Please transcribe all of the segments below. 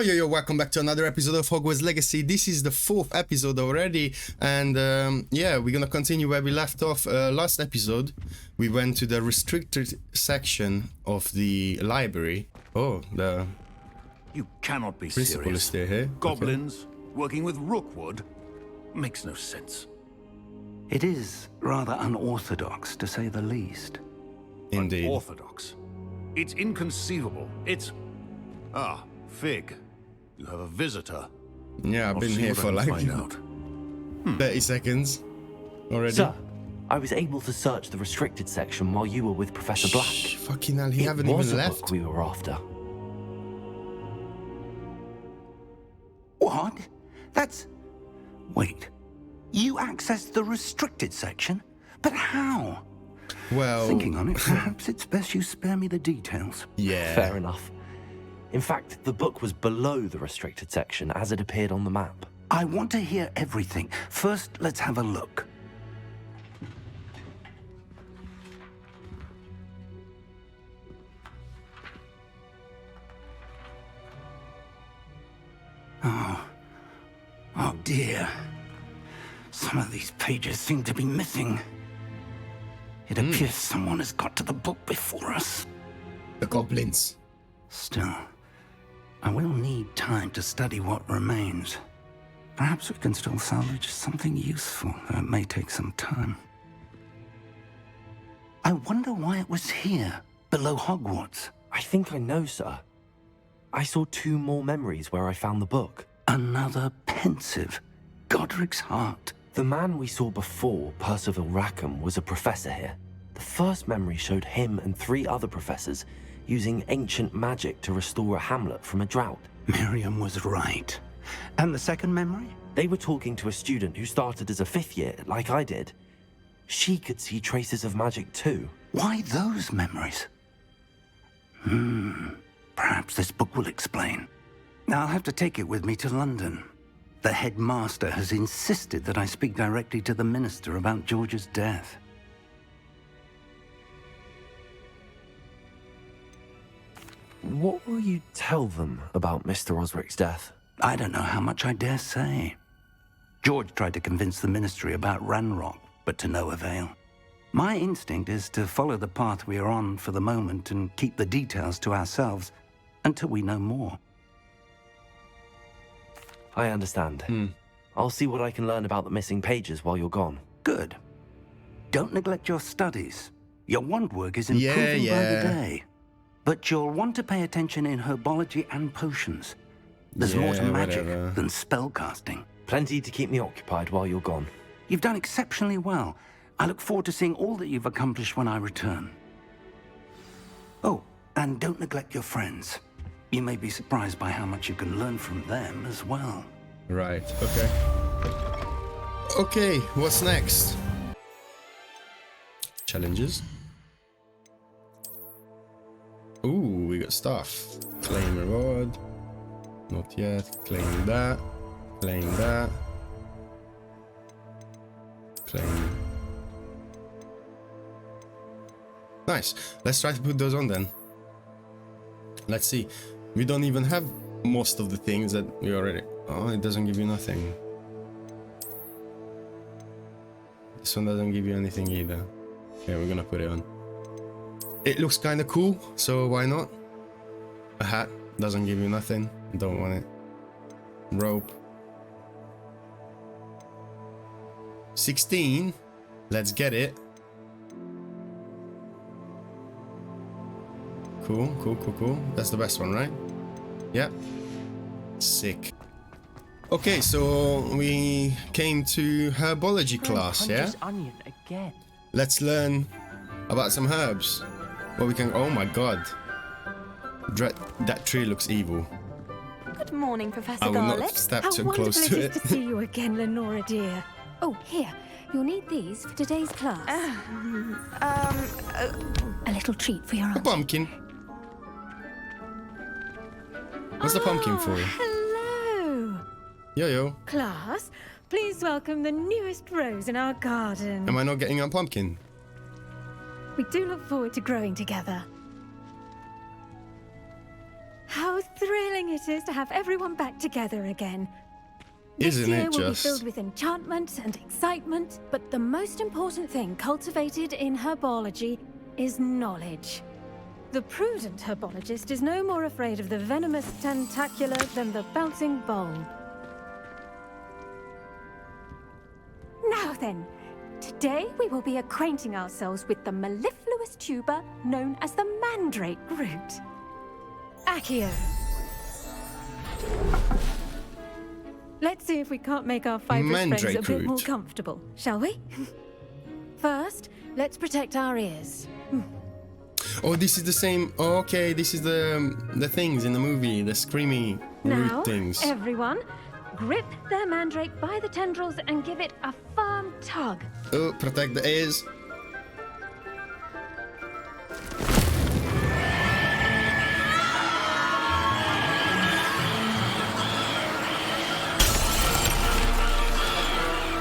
Yo, welcome back to another episode of Hogwarts Legacy. This is the 4th episode already, and yeah, we're gonna continue where we left off last episode. We went to the restricted section of the library. Oh, the You cannot be principal serious. is still here. Goblins working with Rookwood makes no sense. It is rather unorthodox, to say the least. Indeed. Orthodox. It's inconceivable. It's... Ah, Fig. You have a visitor. Yeah, I've I'll been see here what I for can like find out. 30 seconds already. Sir, I was able to search the restricted section while you were with Professor Black. Shh, fucking hell, he It haven't was even a left. book we were after. What? That's... Wait. You accessed the restricted section? But how? Well, Thinking on it, perhaps it's best you spare me the details. yeah. Fair enough. In fact, the book was below the restricted section as it appeared on the map. I want to hear everything. First, let's have a look. Oh dear. Some of these pages seem to be missing. It appears someone has got to the book before us. The goblins. Still, I will need time to study what remains. Perhaps we can still salvage something useful, though it may take some time. I wonder why it was here, below Hogwarts. I think I know, sir. I saw 2 more memories where I found the book. Another pensive, Godric's heart. The man we saw before, Percival Rackham, was a professor here. The first memory showed him and 3 other professors using ancient magic to restore a hamlet from a drought. Miriam was right. And the second memory? They were talking to a student who started as a 5th year, like I did. She could see traces of magic too. Why those memories? Perhaps this book will explain. I'll have to take it with me to London. The headmaster has insisted that I speak directly to the minister about George's death. What will you tell them about Mr. Osric's death? I don't know how much I dare say. George tried to convince the ministry about Ranrock, but to no avail. My instinct is to follow the path we are on for the moment and keep the details to ourselves until we know more. I understand. I'll see what I can learn about the missing pages while you're gone. Good. Don't neglect your studies. Your wand work is improving by the day. But you'll want to pay attention in herbology and potions. There's more to magic than spellcasting. Plenty to keep me occupied while you're gone. You've done exceptionally well. I look forward to seeing all that you've accomplished when I return. Oh, and don't neglect your friends. You may be surprised by how much you can learn from them as well. Right, okay. Okay, what's next? Challenges. Ooh, we got stuff. Claim reward. Not yet. Claim that. Claim that. Claim. Nice. Let's try to put those on then. Let's see. We don't even have most of the things that we already... Oh, it doesn't give you nothing. This one doesn't give you anything either. Okay, we're gonna put it on. It looks kind of cool, so why not? A hat doesn't give you nothing. Don't want it. Rope. 16. Let's get it. Cool. That's the best one, right? Yeah. Sick. Okay, so we came to herbology class, yeah? Onion again. Let's learn about some herbs. Well, we can... Oh my god. That tree looks evil. Good morning, Professor I will Garlick. not step How too wonderful close it to is it. to see you again, Lenora dear. Oh, here. You'll need these for today's class. A little treat for your A aunt. pumpkin. What's the pumpkin for? Hello. Yo. Class, please welcome the newest rose in our garden. Am I not getting a pumpkin? We do look forward to growing together. How thrilling it is to have everyone back together again. This Isn't year it will be just? filled with enchantment and excitement, but the most important thing cultivated in herbology is knowledge. The prudent herbologist is no more afraid of the venomous tentacular than the bouncing bulb. Now then, today we will be acquainting ourselves with the mellifluous tuber known as the mandrake root. Accio. Let's see if we can't make our fibrous friends Mandrake a bit more root. comfortable, shall we? First, let's protect our ears. Oh, this is the same. Oh, okay, this is the things in the movie, the screamy Now, root things. everyone, grip their mandrake by the tendrils and give it a firm tug. Oh, protect the ears.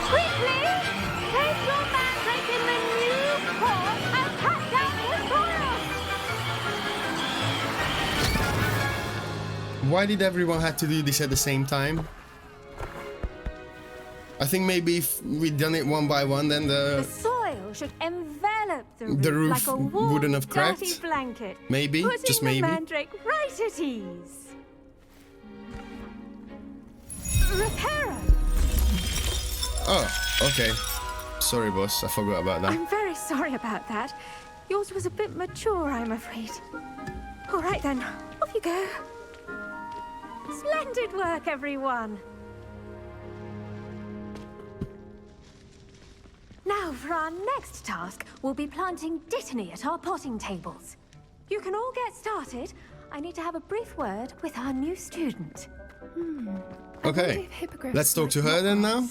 Quickly, take your mandrake in the new paw and cut down the soil. Why did everyone have to do this at the same time? I think maybe if we'd done it one by one, then The soil should envelop the root, The roof like a warm, wouldn't have cracked. dirty blanket. Maybe, putting just the maybe. mandrake right at ease. Reparo! Oh, okay. Sorry, boss. I forgot about that. I'm very sorry about that. Yours was a bit mature, I'm afraid. All right then, off you go. Splendid work, everyone. Now, for our next task, we'll be planting dittany at our potting tables. You can all get started. I need to have a brief word with our new student. Okay, let's talk to her then now.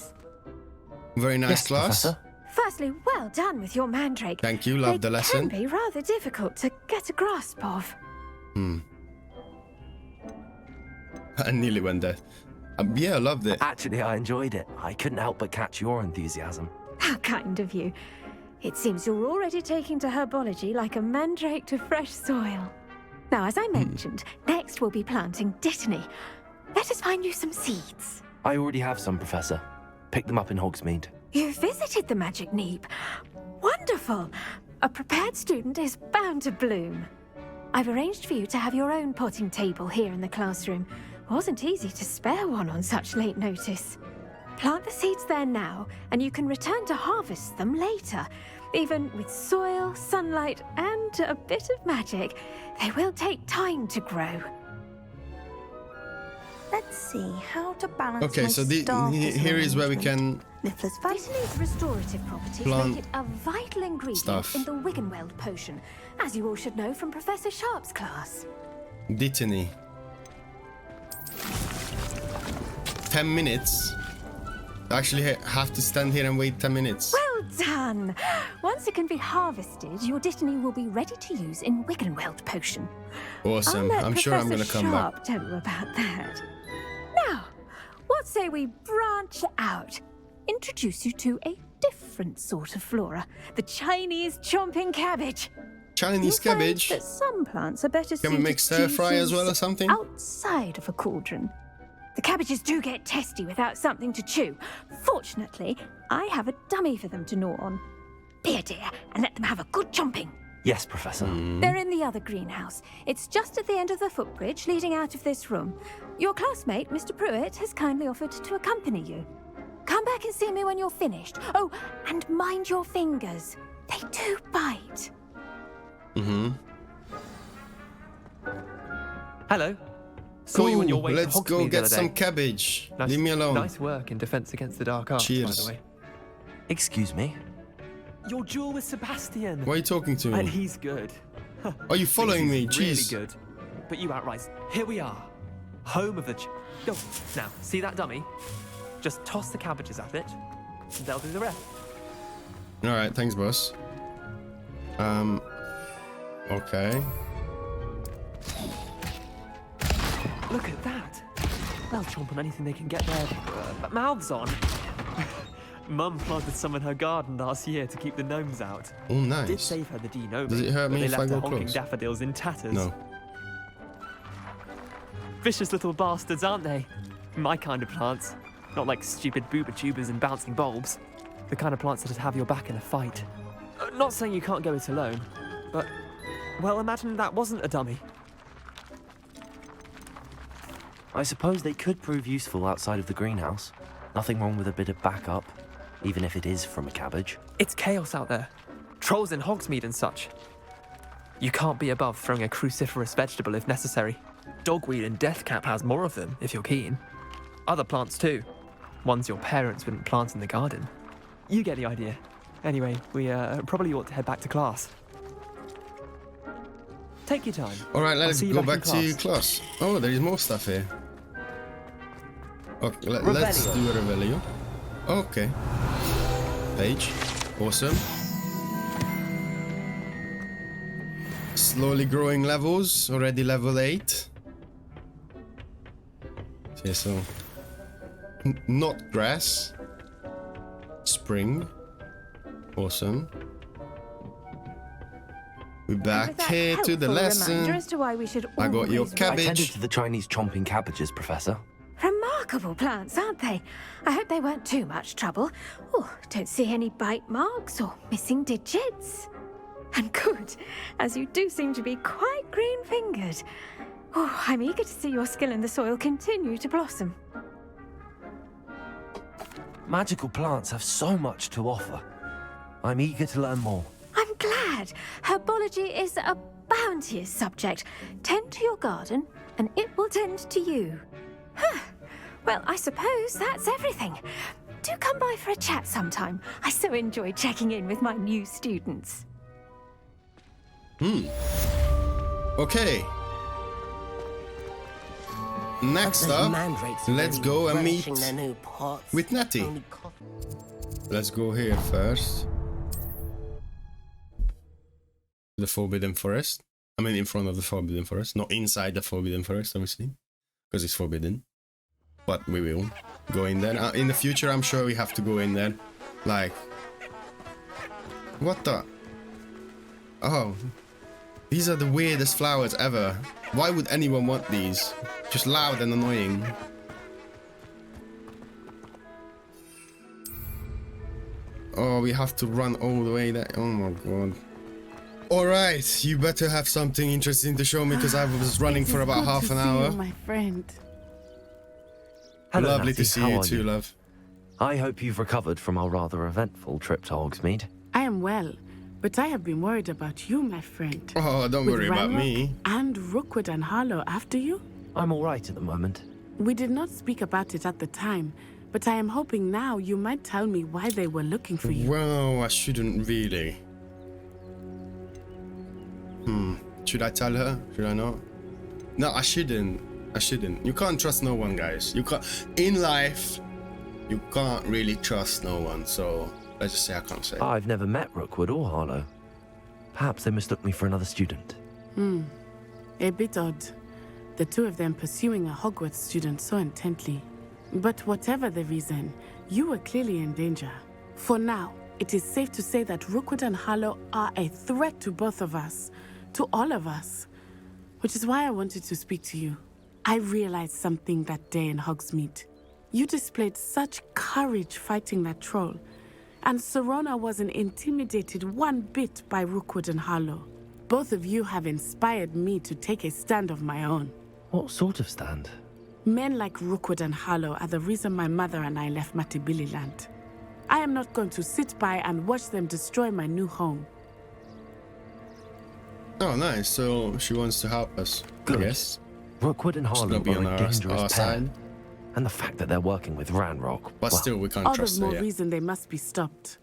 Very nice Yes, class. Professor. Firstly, well done with your mandrake. Thank you, loved the lesson. They can be rather difficult to get a grasp of. I nearly went there. Yeah, I loved it. Actually, I enjoyed it. I couldn't help but catch your enthusiasm. How kind of you. It seems you're already taking to herbology like a mandrake to fresh soil. Now, as I mentioned, next we'll be planting dittany. Let us find you some seeds. I already have some, Professor. Picked them up in Hogsmeade. You visited the Magic Neep. Wonderful. A prepared student is bound to bloom. I've arranged for you to have your own potting table here in the classroom. Wasn't easy to spare one on such late notice. Plant the seeds there now, and you can return to harvest them later. Even with soil, sunlight, and a bit of magic, they will take time to grow. Let's see how to balance Okay, my so staff here is where we can Niffler's Vice. Dittany's restorative properties Plant make it a vital ingredient stuff. in the Wiggenweld potion, as you all should know from Professor Sharp's class. dittany. 10 minutes. I actually have to stand here and wait 10 minutes. Well done! Once it can be harvested, your dittany will be ready to use in Wiggenweld potion. Awesome. I'll let I'm sure I'm going to Professor come Sharp back. tell you about that. Now, what say we branch out? Introduce you to a different sort of flora, the Chinese chomping cabbage. Chinese You'll find cabbage. that some plants are better Can we suited make to stir fry as use well or something? outside of a cauldron. The cabbages do get testy without something to chew. Fortunately, I have a dummy for them to gnaw on. Be a dear and let them have a good chomping. Yes, Professor. They're in the other greenhouse. It's just at the end of the footbridge leading out of this room. Your classmate, Mr. Pruitt, has kindly offered to accompany you. Come back and see me when you're finished. Oh, and mind your fingers. They do bite. Hello. Saw you on your way Let's to go Hogsmeade the get other some day. cabbage. Nice, Leave me alone. Nice work in defense against the dark arts, by Cheers. the way. Excuse me? Your duel with Sebastian. Why are you talking to And me? he's good. Are you following me? He's really Jeez. good. But you outright. Here we are. Home of the Go. Now, see that dummy? Just toss the cabbages at it, and they'll do the rest. Alright, thanks, boss. Okay. Look at that. They'll chomp on anything they can get their mouths on. Mum planted some in her garden last year to keep the gnomes out. Oh, nice. Did save her the denobing. Does it hurt but me they if I left go her honking close? daffodils in tatters. No. Vicious little bastards, aren't they? My kind of plants. Not like stupid booba tubers and bouncing bulbs. The kind of plants that'd have your back in a fight. Not saying you can't go it alone, but, well, imagine that wasn't a dummy. I suppose they could prove useful outside of the greenhouse. Nothing wrong with a bit of backup, even if it is from a cabbage. It's chaos out there. Trolls in Hogsmeade and such. You can't be above throwing a cruciferous vegetable if necessary. Dogweed and deathcap has more of them, if you're keen. Other plants too. Ones your parents wouldn't plant in the garden. You get the idea. Anyway, we probably ought to head back to class. Take your time. Alright, let's see you go back back in to class. Oh, there is more stuff here. Okay, let's do a Revelio. Okay. Page. Awesome. Slowly growing levels. Already level 8. Okay, so... Not grass. Spring. Awesome. We're back here to the lesson. As to why we should I got your always I tended cabbage. to the Chinese chomping cabbages, Professor. Remarkable plants, aren't they? I hope they weren't too much trouble. Oh, don't see any bite marks or missing digits. And good, as you do seem to be quite green-fingered. Oh, I'm eager to see your skill in the soil continue to blossom. Magical plants have so much to offer. I'm eager to learn more. I'm glad. Herbology is a bounteous subject. Tend to your garden, and it will tend to you. Huh. Well, I suppose that's everything. Do come by for a chat sometime. I so enjoy checking in with my new students. Okay. Next up, let's go and meet with Natty. Let's go here first. The Forbidden Forest. I mean, in front of the Forbidden Forest, not inside the Forbidden Forest, obviously, because it's forbidden. But we will go in there. In the future, I'm sure we have to go in there. Like, what the? Oh, these are the weirdest flowers ever. Why would anyone want these? Just loud and annoying. Oh, we have to run all the way there. Oh my god. Alright, you better have something interesting to show me because I was running for about half an hour. You, my friend. Hello, Lovely Natty. to see How you are too, love. I hope you've recovered from our rather eventful trip to Hogsmeade. I am well, but I have been worried about you, my friend. Oh, don't With worry about Ranrock me. And Rookwood and Harlow after you? I'm all right at the moment. We did not speak about it at the time, but I am hoping now you might tell me why they were looking for you. Well, I shouldn't really. Should I tell her? Should I not? No, I shouldn't. I shouldn't. You can't trust no one, guys. You can't. In life, you can't really trust no one. So let's just say I can't say. I've never met Rookwood or Harlow. Perhaps they mistook me for another student. A bit odd. The two of them pursuing a Hogwarts student so intently. But whatever the reason, you were clearly in danger. For now, it is safe to say that Rookwood and Harlow are a threat to both of us. To all of us. Which is why I wanted to speak to you. I realized something that day in Hogsmeade. You displayed such courage fighting that troll. And Serona wasn't intimidated one bit by Rookwood and Harlow. Both of you have inspired me to take a stand of my own. What sort of stand? Men like Rookwood and Harlow are the reason my mother and I left Matibili land. I am not going to sit by and watch them destroy my new home. Oh, nice. So she wants to help us. Good. I guess. Rookwood and Harlow not be on are a our dangerous pair. side. And the fact that they're working with Ranrock. But well, still, we can't All trust the her. more Yeah. reason they must be stopped.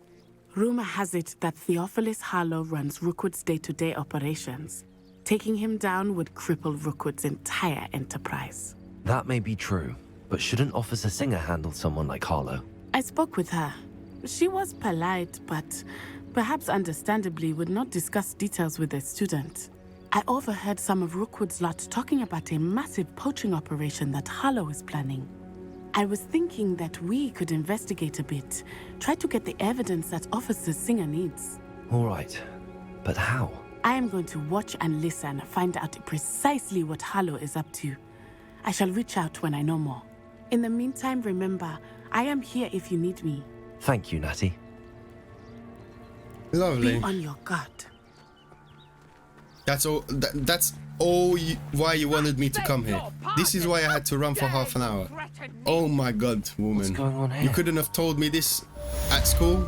Rumor has it that Theophilus Harlow runs Rookwood's day-to-day operations. Taking him down would cripple Rookwood's entire enterprise. that may be true, but shouldn't Officer Singer handle someone like Harlow? I spoke with her. She was polite, but perhaps understandably would not discuss details with a student. I overheard some of Rookwood's lot talking about a massive poaching operation that Harlow is planning. I was thinking that we could investigate a bit, try to get the evidence that Officer Singer needs. All right, but how? I am going to watch and listen, find out precisely what Harlow is up to. I shall reach out when I know more. In the meantime, remember, I am here if you need me. Thank you, Natty. Lovely. Be on your guard. That's all. That's all. Why you wanted me to come here. This is why I had to run for half an hour. Oh my God, woman! What's going on here? You couldn't have told me this at school.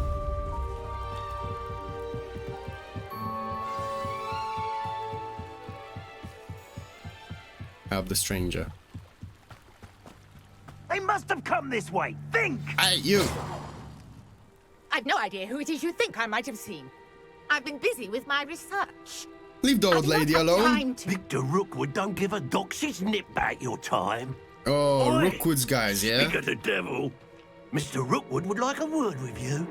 Help the stranger. They must have come this way. Think! Hey, you! I've no idea who it is you think I might have seen. I've been busy with my research. Leave the old lady alone. Victor Rookwood don't give a doxy's nip back your time. Oh, Oi. Rookwood's guys, yeah? Speak of the devil. Mr. Rookwood would like a word with you.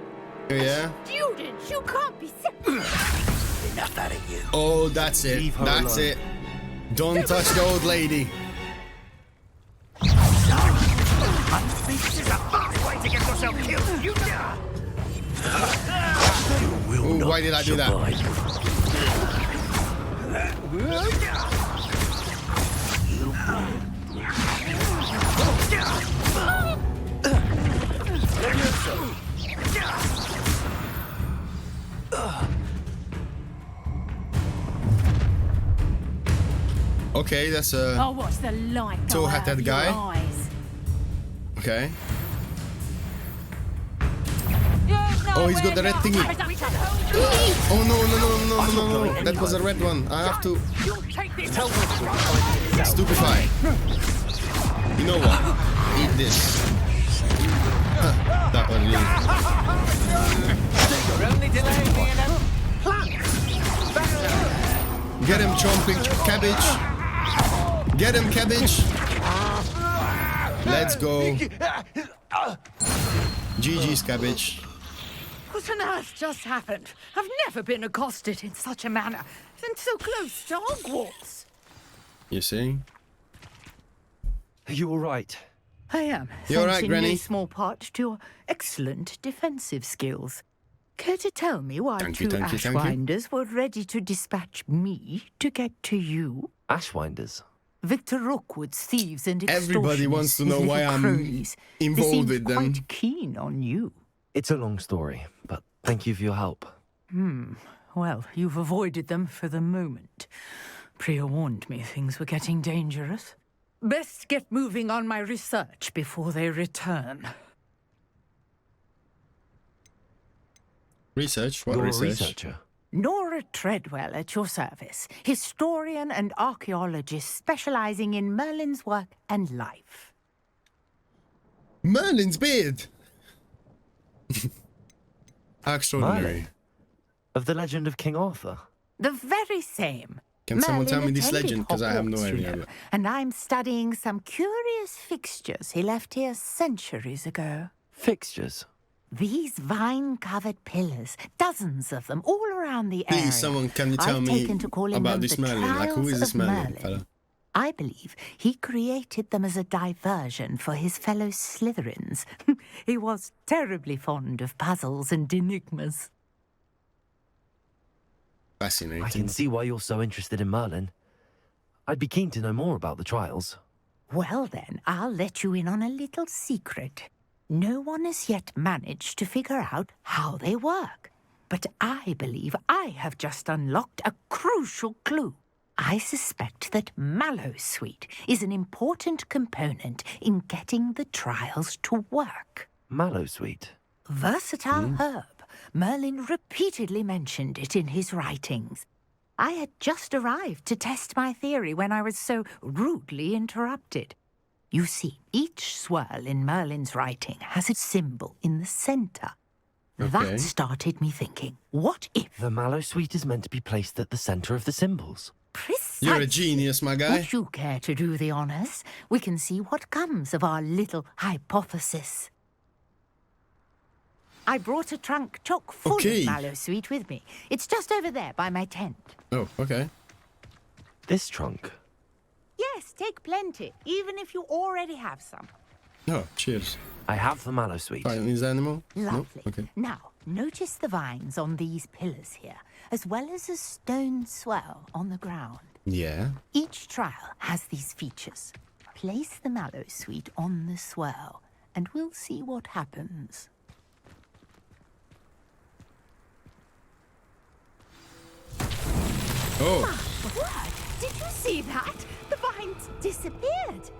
Yeah? Students, you can't be Enough out of you. Oh, that's it. Leave her That's alone. it. Don't touch the old lady. This is a fast way to get yourself killed. You will Ooh, not why did I do that? Okay, that's a Oh, what's the light? toe-hatted guy. Okay. Oh, he's got the red thingy. Oh no! That was a red one. I have to stupefy. You know what? Eat this. That one. Get him, chomping cabbage. Get him, cabbage. Let's go. GG's, cabbage. What on earth just happened? I've never been accosted in such a manner, and so close to Hogwarts. You see? Are you all right? I am. You all right, thanks in Granny? no small part to your excellent defensive skills. Care to tell me why Thank you, two thank you, thank you. Ashwinders were ready to dispatch me to get to you? Ashwinders? Victor Rookwood's thieves and extortionists. Everybody wants to know his why little I'm cronies. They involved seemed with them. quite keen on you. It's a long story, but thank you for your help. Well, you've avoided them for the moment. Priya warned me things were getting dangerous. Best get moving on my research before they return. Research? What You're a research? researcher. Nora Treadwell at your service, historian and archaeologist specializing in Merlin's work and life. Merlin's beard! How extraordinary. Merlin? Of the legend of King Arthur? The very same. Can someone tell me Merlin this attended legend? Because I have no Hogwarts, you idea. know, and I'm studying some curious fixtures he left here centuries ago. Fixtures? These vine-covered pillars, dozens of them, all around the area. Please, someone, can you tell I've me taken to calling about them this the Merlin? Like, who is Trials this of Merlin, fella? I believe he created them as a diversion for his fellow Slytherins. He was terribly fond of puzzles and enigmas. Fascinating. I can see why you're so interested in Merlin. I'd be keen to know more about the trials. Well then, I'll let you in on a little secret. No one has yet managed to figure out how they work. But I believe I have just unlocked a crucial clue. I suspect that Mallowsweet is an important component in getting the trials to work. Mallowsweet? Versatile herb. Merlin repeatedly mentioned it in his writings. I had just arrived to test my theory when I was so rudely interrupted. You see, each swirl in Merlin's writing has a symbol in the center. Okay. That started me thinking, what if... The Mallowsweet is meant to be placed at the center of the symbols. Precisely. You're a genius, my guy. Would you care to do the honors? We can see what comes of our little hypothesis. I brought a trunk chock full Okay. of Mallowsweet with me. It's just over there by my tent. Oh, okay. This trunk? Yes, take plenty, even if you already have some. Oh, cheers. I have the Mallowsweet. Fighting these animal? Lovely. No? Okay. Now, notice the vines on these pillars here, as well as a stone swell on the ground. Yeah. Each trial has these features. place the mallow sweet on the swirl, and we'll see what happens. Oh. My word! Did you see that? The vines disappeared.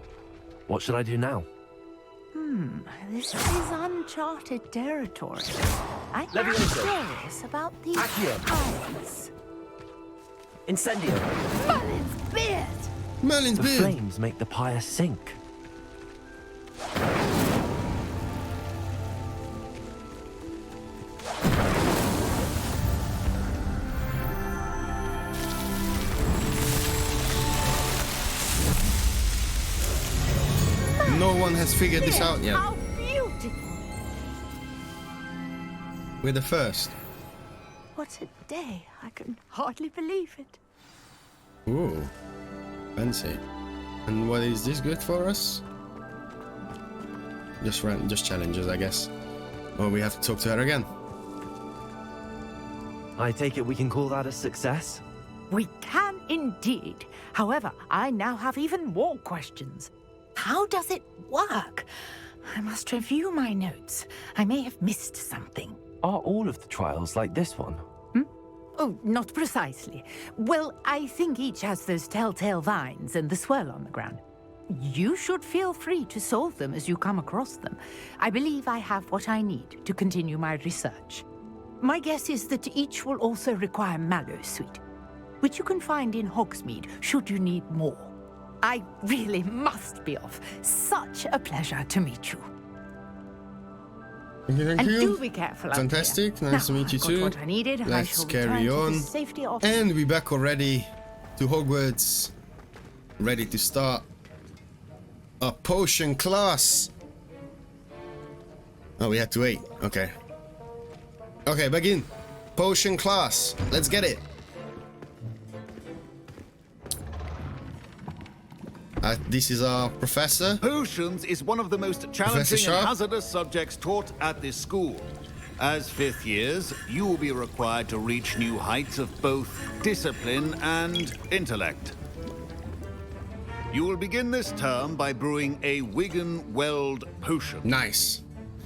What should I do now? This is uncharted territory. I'm curious about these eyes. Incendio! Merlin's beard! Merlin's The beard! flames make the pyre sink. No one has figured this out yet. How beautiful! We're the first. What a day. I can hardly believe it. Ooh. Fancy. And what is this good for us? Just challenges, I guess. Or we have to talk to her again. I take it we can call that a success? We can indeed. However, I now have even more questions. How does it work? I must review my notes. I may have missed something. Are all of the trials like this one? Oh, not precisely. Well, I think each has those telltale vines and the swirl on the ground. You should feel free to solve them as you come across them. I believe I have what I need to continue my research. My guess is that each will also require mallowsweet, which you can find in Hogsmeade should you need more. I really must be off. Such a pleasure to meet you. Thank you. Do be careful out Fantastic. there. Nice to Now, meet you I've got too. what I needed. I Let's shall carry return to on. the safety of... And we're back already to Hogwarts. Ready to start a potion class. Oh, we had to wait. Okay. Okay, begin. Potion class. Let's get it. This is our professor. Potions is one of the most Professor challenging and Sharp? hazardous subjects taught at this school. As fifth years, you will be required to reach new heights of both discipline and intellect. You will begin this term by brewing a Wigan-Weld potion. Nice.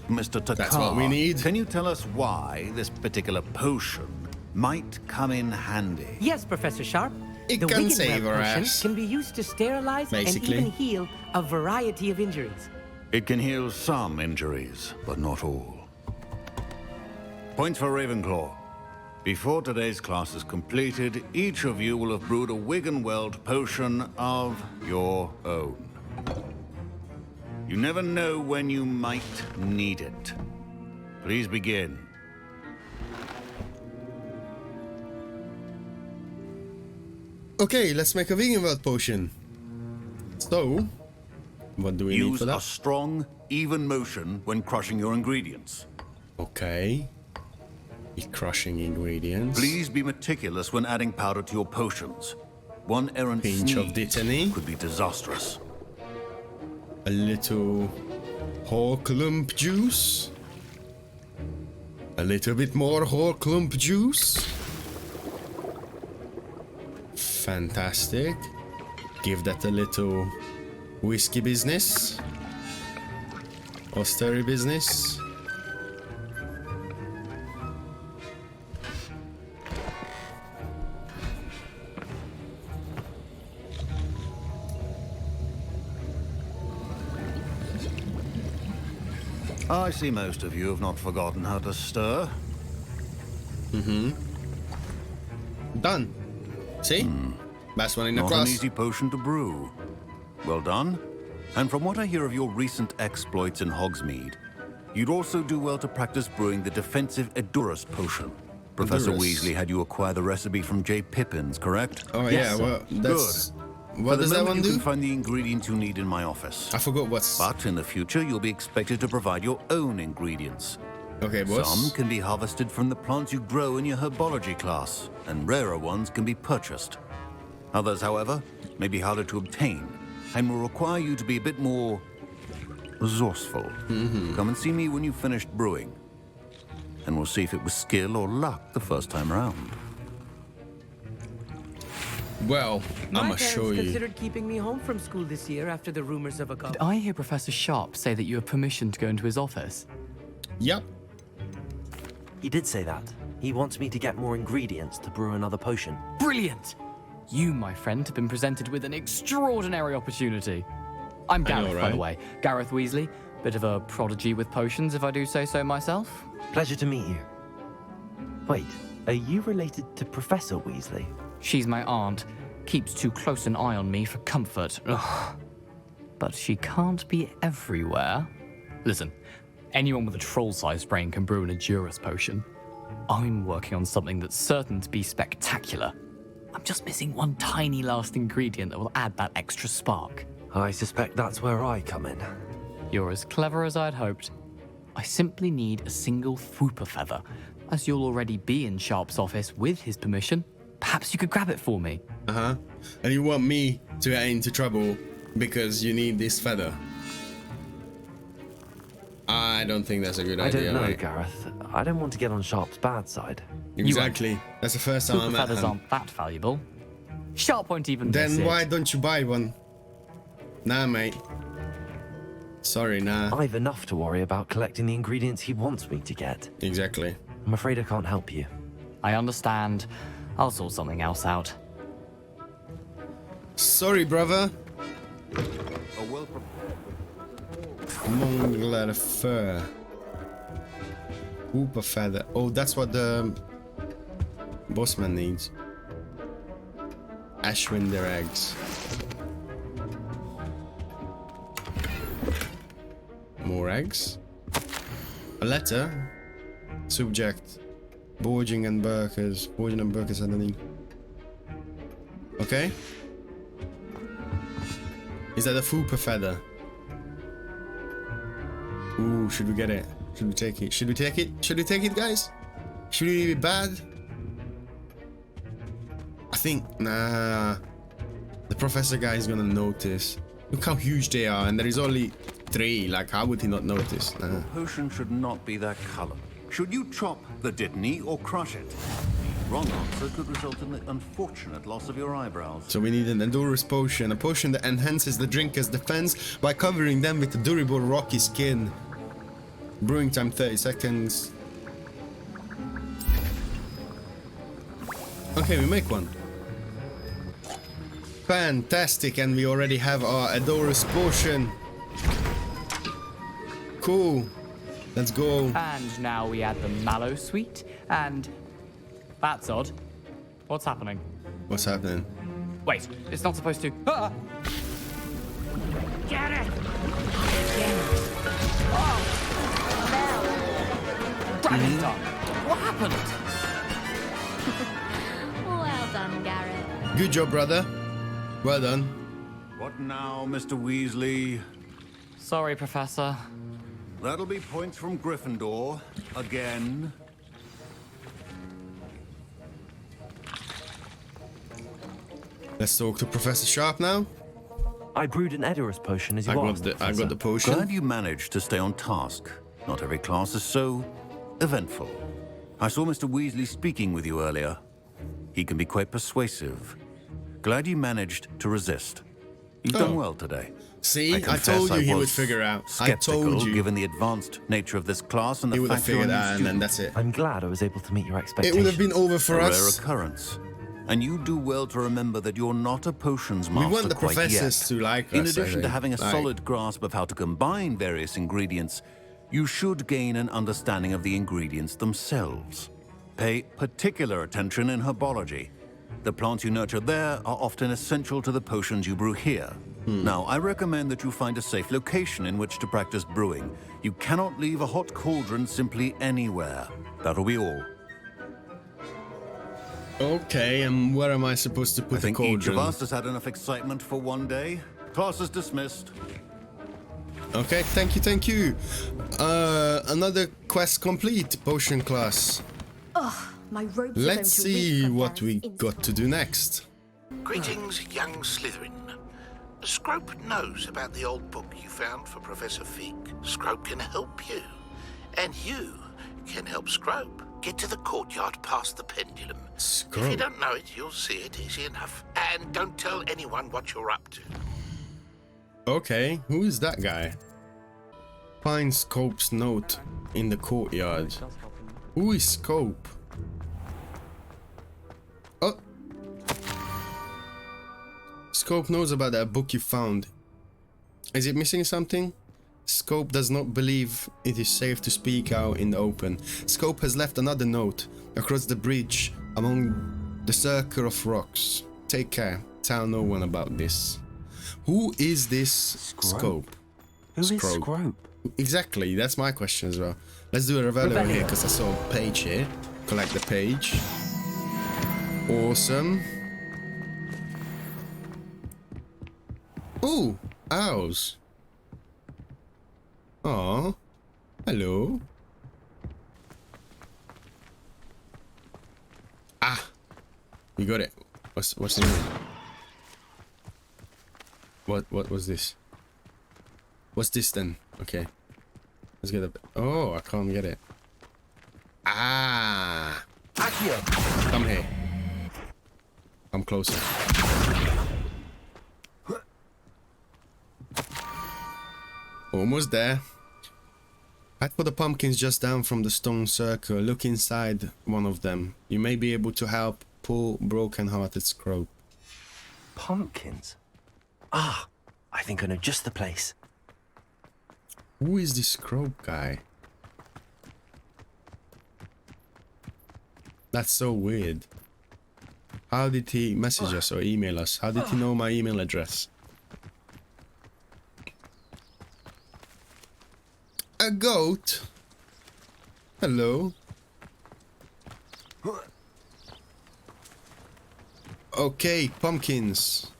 Mr. Takar, That's what we need. Can you tell us why this particular potion might come in handy? Yes, Professor Sharp. It the can Wigan save Weld our potion ass. can be used to sterilize Basically. and even heal a variety of injuries. It can heal some injuries, but not all. Points for Ravenclaw. Before today's class is completed, each of you will have brewed a Wigan-Weld potion of your own. You never know when you might need it. Please begin. Okay, let's make a Wigan-Weld potion. So, what do we need Use for a that? strong, even motion when crushing your ingredients. Okay. Crushing ingredients. Please be meticulous when adding powder to your potions. One errant Pinch of sneeze Dittany. could be disastrous. A little Horklump juice. A little bit more Horklump juice. Fantastic. Give that a little whiskey business. Or stirry business. I see most of you have not forgotten how to stir. Done. See? Best one in the Not an class. easy potion to brew. Well done. And from what I hear of your recent exploits in Hogsmeade, you'd also do well to practice brewing the defensive Edurus potion. Professor Edurus. Weasley had you acquire the recipe from J. Pippins, correct? Oh Yes, yeah, sir. well that's For what the does that moment, one you do? can find the ingredients you need in my office. I forgot what's But in the future, you'll be expected to provide your own ingredients. okay, boss. Some can be harvested from the plants you grow in your herbology class, and rarer ones can be purchased. Others, however, may be harder to obtain, and will require you to be a bit more resourceful. Come and see me when you've finished brewing, and we'll see if it was skill or luck the first time around. Well, My I'ma parents show you. considered keeping me home from school this year after the rumors of a Did I hear Professor Sharp say that you have permission to go into his office? Yep. He did say that. He wants me to get more ingredients to brew another potion. Brilliant! You, my friend, have been presented with an extraordinary opportunity. I'm Gareth, by the right? way. Gareth Weasley. Bit of a prodigy with potions, if I do say so myself. Pleasure to meet you. Wait, are you related to Professor Weasley? She's my aunt. Keeps too close an eye on me for comfort. Ugh. But she can't be everywhere. Listen, anyone with a troll-sized brain can brew an Edurus potion. I'm working on something that's certain to be spectacular. I'm just missing one tiny last ingredient that will add that extra spark. I suspect that's where I come in. You're as clever as I'd hoped. I simply need a single Fwooper feather. As you'll already be in Sharp's office with his permission, perhaps you could grab it for me. Uh-huh. And you want me to get into trouble because you need this feather? I don't think that's a good idea. I don't know, mate. Gareth. I don't want to get on Sharp's bad side. Exactly. That's the first time I Fwooper met feathers him. aren't that valuable. Sharp won't even miss Then it. why don't you buy one? Nah, mate. Sorry, nah. I've enough to worry about collecting the ingredients he wants me to get. Exactly. I'm afraid I can't help you. I understand. I'll sort something else out. Sorry, brother. Mongler fur. Whooper feather. Oh, that's what the bossman needs. Ashwinder eggs. More eggs. A letter. Subject. Borging and Burkers. Borging and Burkers underneath. Okay. Is that a Fwooper feather? Ooh, should we get it? Should we take it? Should we take it? Should we take it, guys? Should we be bad? I think, nah. The professor guy is gonna notice. Look how huge they are, and there is only 3. Like, how would he not notice? Nah. Your potion should not be that color. Should you chop the jitney or crush it? The wrong answer could result in the unfortunate loss of your eyebrows. So we need an Edurus potion, a potion that enhances the drinker's defense by covering them with a durable rocky skin. Brewing time 30 seconds. Okay, we make one. Fantastic, and we already have our Edurus potion. Cool. Let's go. And now we add the mallow sweet, and... That's odd. What's happening? What's happening? Wait, it's not supposed to... Ah! Get it! Dragon's tongue! What happened? Well done, Gareth. Good job, brother. Well done. What now, Mr. Weasley? Sorry, Professor. That'll be points from Gryffindor. Again. Let's talk to Professor Sharp now. I brewed an Edurus potion as you asked. I got the potion. Glad you managed to stay on task. Not every class is so eventful. I saw Mr. Weasley speaking with you earlier. He can be quite persuasive. Glad you managed to resist. You've done well today. See, I confess told you he was would figure out. I skeptical, told you. given the advanced nature of this class and He the would have fact you're a figured new out, and then student. that's it. I'm glad I was able to meet your It expectations. would have been over for A rare us. occurrence. And you do well to remember that you're not a potions We master want the quite professors yet. to like In us, I addition to think. having a Like- solid grasp of how to combine various ingredients, you should gain an understanding of the ingredients themselves. Pay particular attention in herbology. The plants you nurture there are often essential to the potions you brew here. Now, I recommend that you find a safe location in which to practice brewing. You cannot leave a hot cauldron simply anywhere. That'll be all. Okay, and where am I supposed to I put the think each of cauldron? us has had enough excitement for one day. Class is dismissed. Okay, thank you, thank you. Another quest complete, potion class. My robes are going Let's to see reek of what we Gareth's got to do next. Greetings, young Slytherin. Scrope knows about the old book you found for Professor Fig. Scrope can help you, and you can help Scrope. Get to the courtyard past the pendulum. If you don't know it, you'll see it easy enough. And don't tell anyone what you're up to. Okay, who is that guy? Find Scope's note in the courtyard. Who is Scope? Oh! Scope knows about that book you found. Is it missing something? Scope does not believe it is safe to speak out in the open. Scope has left another note across the bridge among the circle of rocks. Take care. Tell no one about this. Who is this Scope? Who is Scrope? Exactly, that's my question as well. Let's do a Revelio here because I saw a page here. Collect the page. Awesome. Ooh, owls. Aw, hello. Ah, we got it. What's in it? What was this? What's this then? Okay, let's get it. Oh, I can't get it. Ah, come here. Come closer. Almost there. Head for the pumpkins just down from the stone circle. Look inside one of them. You may be able to help poor broken-hearted Scrope. Pumpkins? Ah, I think I know just the place. Who is this Scrope guy? That's so weird. How did he message us or email us? How did he know my email address? A goat? Hello? Okay, pumpkins.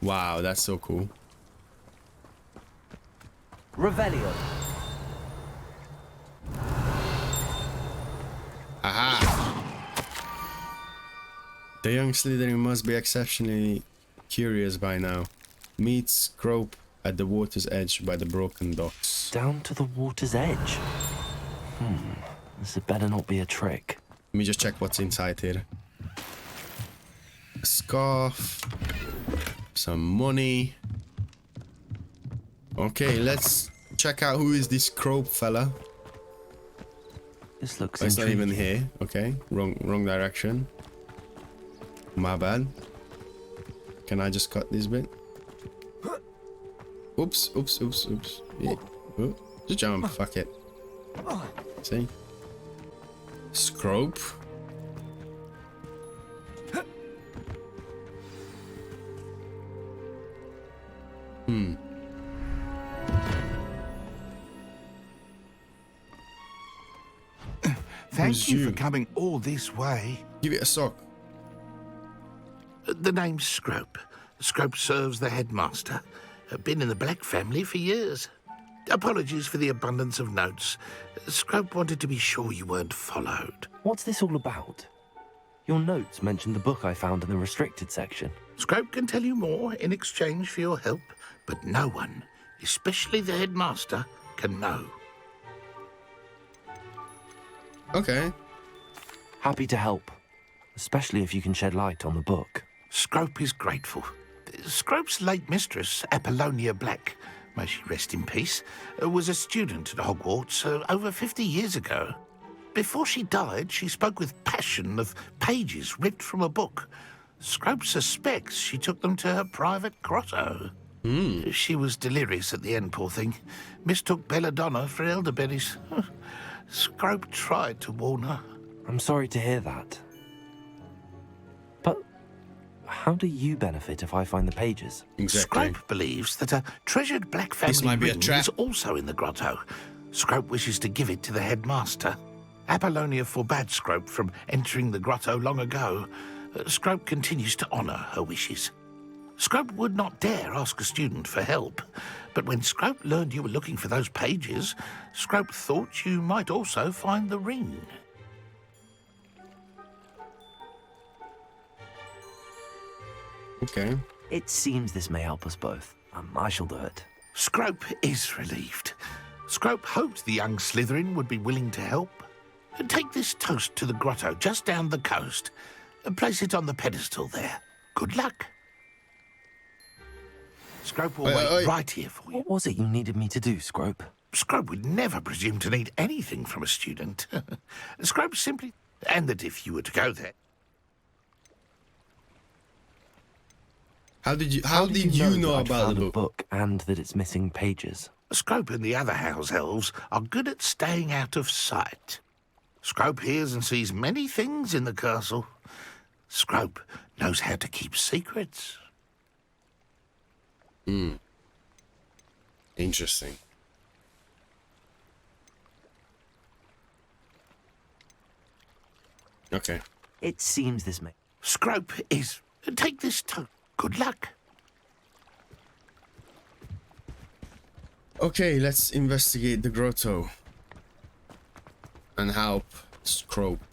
Wow, that's so cool. Revelio. Aha! The young Slytherin must be exceptionally curious by now. Meet Scrope at the water's edge by the broken docks. Down to the water's edge? This had better not be a trick. Let me just check what's inside here. A scarf. Some money. Okay, let's check out who is this Scrope fella. This looks It's not intriguing. even here. Okay, wrong direction. My bad. Can I just cut this bit? Oops. Yeah. Oh, just jump. Fuck it. See? Scrope. Thank Who's you you? for coming all this way. Give it a sock. The name's Scrope. Scrope serves the headmaster. Been in the Black family for years. Apologies for the abundance of notes. Scrope wanted to be sure you weren't followed. What's this all about? Your notes mentioned the book I found in the restricted section. Scrope can tell you more in exchange for your help, but no one, especially the headmaster, can know. Okay. Happy to help, especially if you can shed light on the book. Scrope is grateful. Scrope's late mistress, Apollonia Black, may she rest in peace, was a student at Hogwarts over 50 years ago. Before she died, she spoke with passion of pages ripped from a book. Scrope suspects she took them to her private grotto. She was delirious at the end, poor thing. Mistook belladonna for elderberries. Scrope tried to warn her. I'm sorry to hear that. But how do you benefit if I find the pages? Exactly. Scrope believes that a treasured Black family might be a ring trap. is also in the grotto. Scrope wishes to give it to the headmaster. Apollonia forbade Scrope from entering the grotto long ago. Scrope continues to honour her wishes. Scrope would not dare ask a student for help, but when Scrope learned you were looking for those pages, Scrope thought you might also find the ring. Okay. It seems this may help us both. I shall do it. Scrope is relieved. Scrope hoped the young Slytherin would be willing to help. Take this toast to the grotto just down the coast and place it on the pedestal there. Good luck. Scrope will wait right here for you. What was it you needed me to do, Scrope? Scrope would never presume to need anything from a student. Scrope simply... And that if you were to go there... How did you know about the book and that it's missing pages? Scrope and the other house elves are good at staying out of sight. Scrope hears and sees many things in the castle. Scrope knows how to keep secrets. Interesting. Okay. It seems this may... Scrope is... Take this to... Good luck. Okay, let's investigate the grotto. And help Scrope.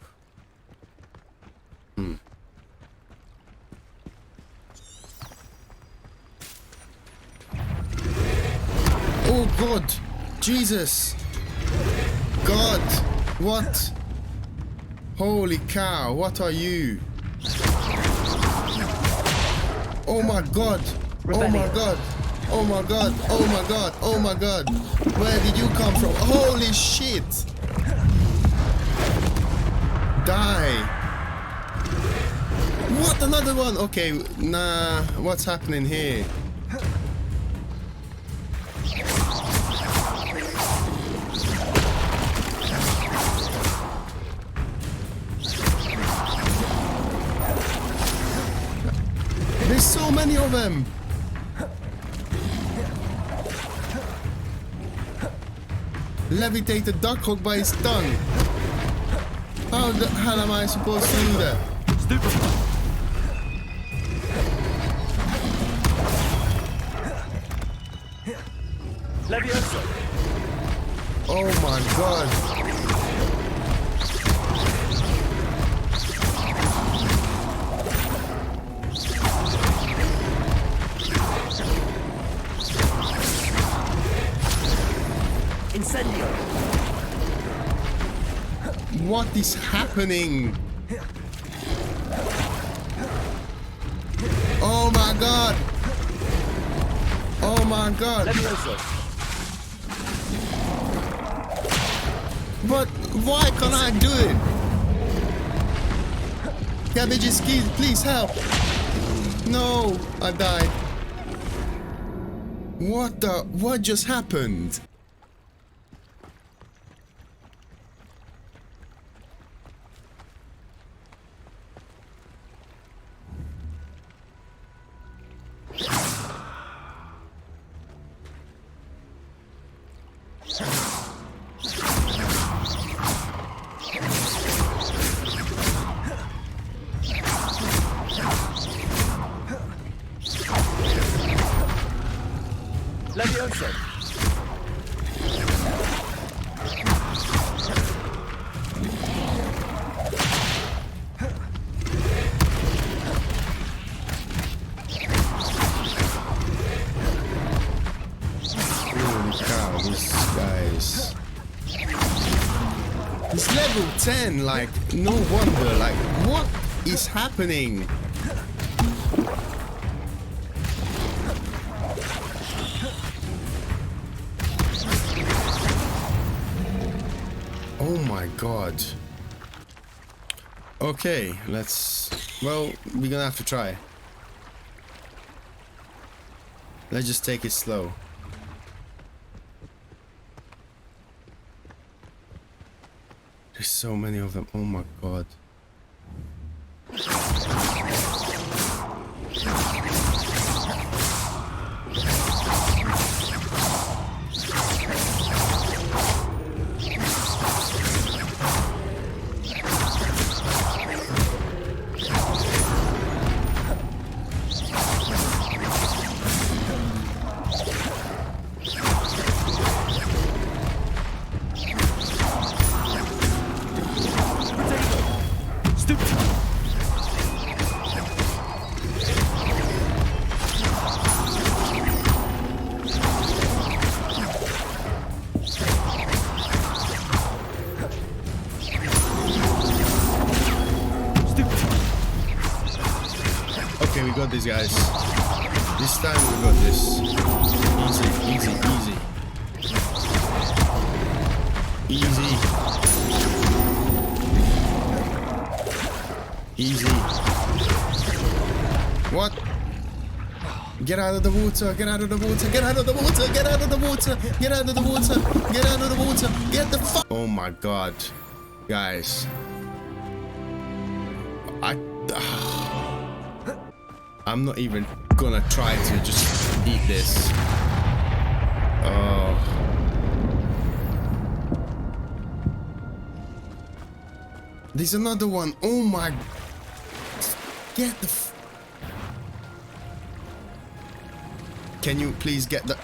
Oh God! Jesus! God! What? Holy cow, what are you? Oh my God! Oh my God! Oh my God! Oh my God! Oh my God! Where did you come from? Holy shit! Die! What? Another one? Okay, nah, what's happening here? There's so many of them! Levitate a duck hook by his tongue. How the hell am I supposed to do that? Levioso. Oh my God. Incendio. What is happening? Oh my God! Oh my God! But why can't I do it? Cabbage's Keys, please help! No, I died. What just happened? Levioso. Holy cow, these guys. It's level 10, like, no wonder, like, what is happening? Oh my God. Okay, well, we're gonna have to try. Let's just take it slow. There's so many of them. Oh my God. got this, guys. This time we got this. Easy, easy, easy. Easy. Easy. What? Get out of the water, get out of the water, get out of the water, get out of the water, get out of the water, get out of the water, get the fuck. Oh my god. Guys. I'm not even gonna try to just eat this. Oh. There's another one. Oh my. Get the. Can you please get the.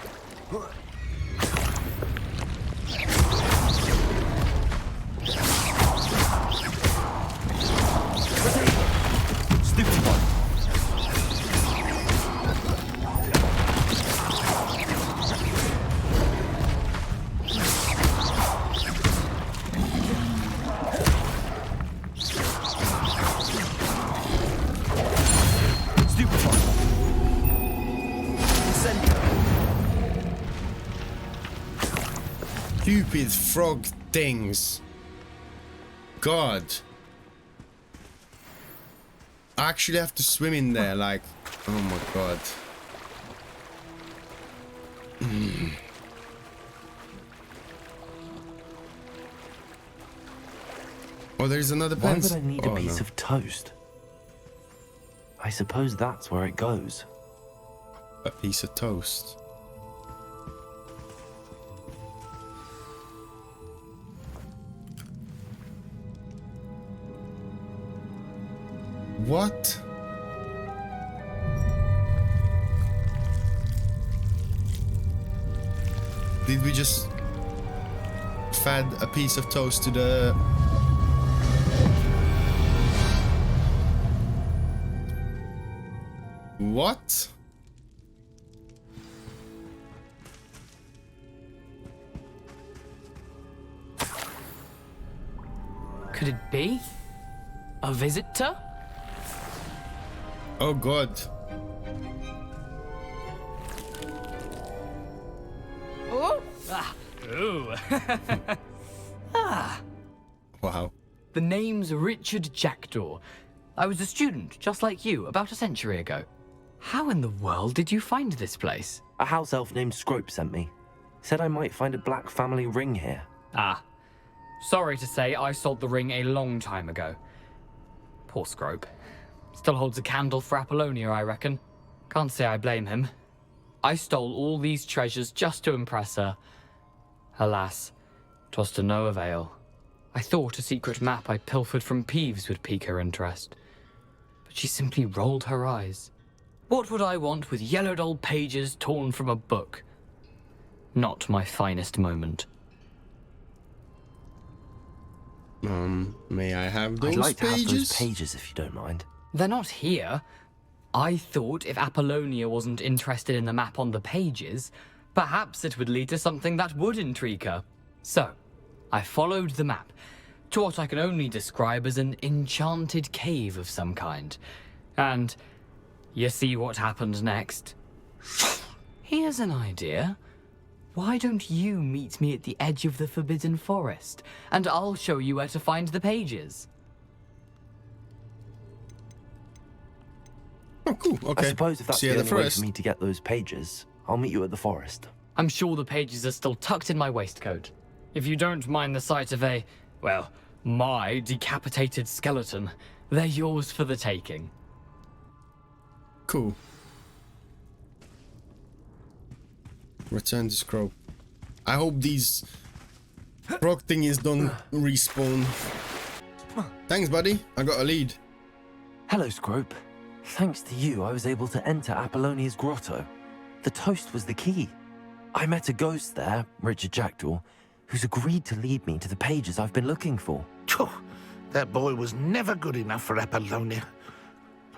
Stupid frog things. God. I actually have to swim in there, like, oh my god. Oh, there's another Why pen. would I need a piece of toast? I suppose that's where it goes. A piece of toast. What? Did we just fed a piece of toast to the... What? Could it be? A visitor? Oh god. Oh! Ah. Ooh. Ah. Wow. The name's Richard Jackdaw. I was a student, just like you, about a century ago. How in the world did you find this place? A house elf named Scrope sent me. Said I might find a black family ring here. Ah. Sorry to say, I sold the ring a long time ago. Poor Scrope. Still holds a candle for Apollonia, I reckon. Can't say I blame him. I stole all these treasures just to impress her. Alas, 'twas to no avail. I thought a secret map I pilfered from Peeves would pique her interest. But she simply rolled her eyes. What would I want with yellowed old pages torn from a book? Not my finest moment. May I have those I'd like pages? to have those pages if you don't mind. They're not here. I thought if Apollonia wasn't interested in the map on the pages, perhaps it would lead to something that would intrigue her. So, I followed the map to what I can only describe as an enchanted cave of some kind. And you see what happened next? Here's an idea. Why don't you meet me at the edge of the Forbidden Forest, and I'll show you where to find the pages. Oh, cool. Okay. I suppose if that's See the you only at the way forest. for me to get those pages, I'll meet you at the forest. I'm sure the pages are still tucked in my waistcoat. If you don't mind the sight of a, well, my decapitated skeleton, they're yours for the taking. Cool. Return to Scrope. I hope these frog thingies don't respawn. Thanks, buddy. I got a lead. Hello, Scrope. Thanks to you, I was able to enter Apollonia's grotto. The toast was the key. I met a ghost there, Richard Jackdaw, who's agreed to lead me to the pages I've been looking for. That boy was never good enough for Apollonia.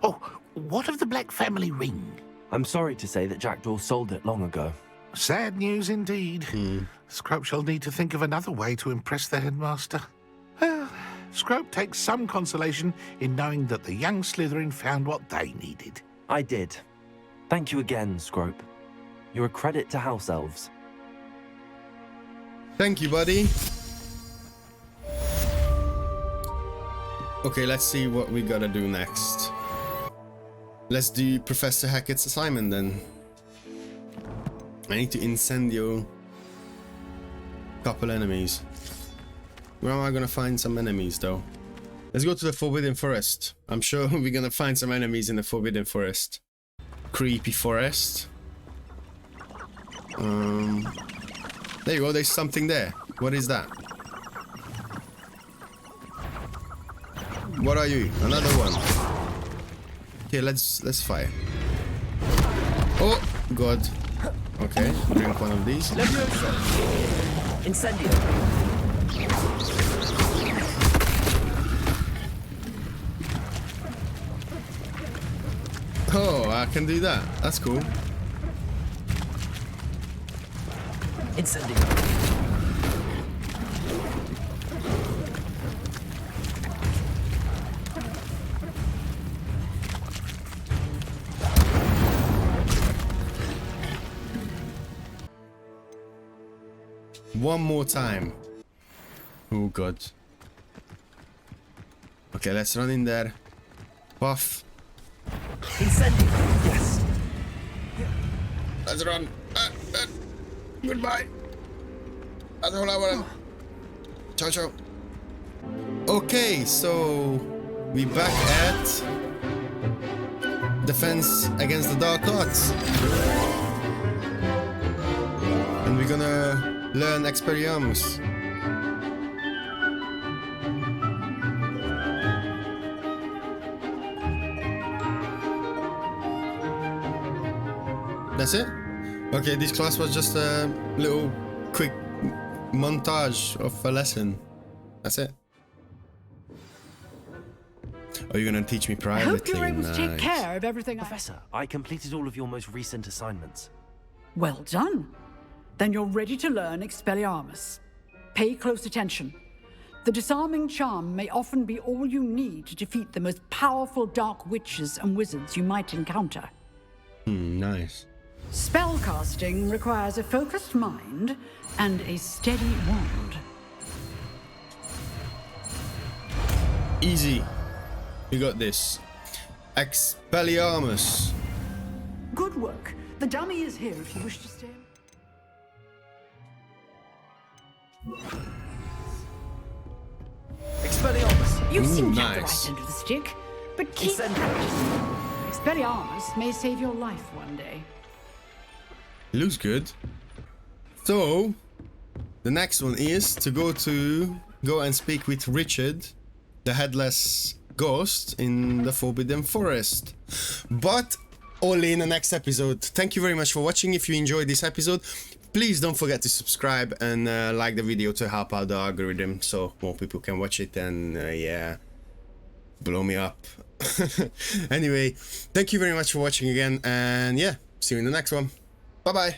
Oh, what of the Black family ring? I'm sorry to say that Jackdaw sold it long ago. Sad news indeed. Scrope shall need to think of another way to impress the headmaster. Well, Scrope takes some consolation in knowing that the young Slytherin found what they needed. I did. Thank you again, Scrope. You're a credit to House Elves. Thank you, buddy. Okay, let's see what we gotta do next. Let's do Professor Hackett's assignment then. I need to incendio a couple enemies. Where am I gonna find some enemies though? Let's go to the Forbidden Forest. I'm sure we're gonna find some enemies in the Forbidden Forest. Creepy forest. There you go, there's something there. What is that? What are you? Another one. Okay, let's fire. Oh god. Okay, drink one of these. Incendio. Oh, I can do that. That's cool. Incendio. One more time. Oh god. Okay, let's run in there. Puff. Incendio. Yes. Let's run. Goodbye. That's all I want. Ciao, ciao. Okay, so we back at Defense Against the Dark Arts. And we're gonna learn Expelliarmus. That's it? Okay, this class was just a little quick montage of a lesson. That's it. Are you gonna teach me I privately? hope you're able to take care of everything. Professor, I completed all of your most recent assignments. Well done. Then you're ready to learn Expelliarmus. Pay close attention. The disarming charm may often be all you need to defeat the most powerful dark witches and wizards you might encounter. Nice. Spellcasting requires a focused mind and a steady wand. Easy. You got this. Expelliarmus. Good work. The dummy is here if you wish to stay. Expelliarmus. You seem to nice. have the right end of the stick, but keep practicing. Expelliarmus may save your life one day. It looks good. So, the next one is to go and speak with Richard, the headless ghost in the Forbidden Forest. But only in the next episode. Thank you very much for watching. If you enjoyed this episode, please don't forget to subscribe and like the video to help out the algorithm so more people can watch it and yeah, blow me up. Anyway, thank you very much for watching again, and yeah, see you in the next one. Bye bye.